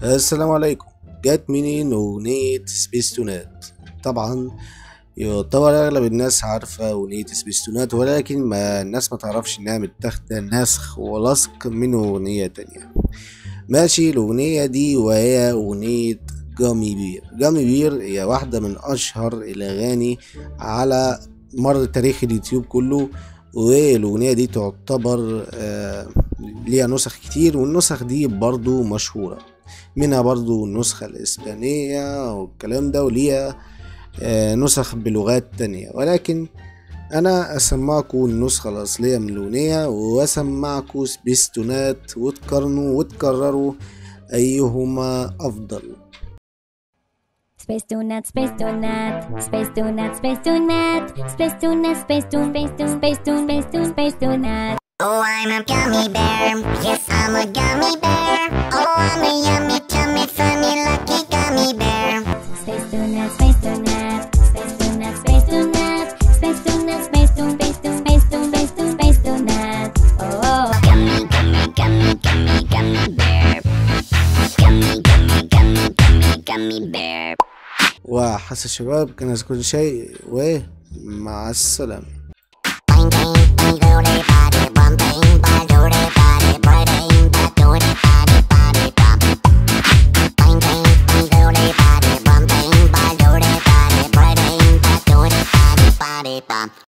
السلام عليكم. جت منين أغنية سبيستونات؟ طبعا يعتبر أغلب الناس عارفة أغنية سبيستونات، ولكن الناس ما تعرفش إنها متاخدة نسخ ولصق من أغنية تانية. ماشي، الأغنية دي وهي أغنية جامي بير. جامي بير هي واحدة من أشهر الأغاني على مر تاريخ اليوتيوب كله، والأغنية دي تعتبر ليها نسخ كتير، والنسخ دي برضو مشهورة، منها برضو النسخة الإسبانية والكلام ده، وليها نسخ بلغات تانية. ولكن أنا أسمعكم النسخة الأصلية من الأغنية، وأسمعكم سبيستونات، وتقارنوا وتكرروا أيهما أفضل. Space Donut, Space Donut, Space Donut, Space Donut, Space Donut, Space Donut, Space Donut, Space Donut, Space Donut, Space Donut. Oh, I'm a gummy bear. Yes, I'm a gummy bear. Oh, I'm a yummy, tummy, funny, lucky gummy bear. Space Donut, Space Donut, Space Donut, Space Donut, Space Donut, Space Donut, Space Donut, Space Donut, Space Donut, Space Donut. Oh, Gummy, gummy, gummy, gummy, gummy bear. Gummy, gummy, gummy, gummy, gummy bear. وحس الشباب كان كل شيء، ومع السلامة. Bang, bang, bang, girl,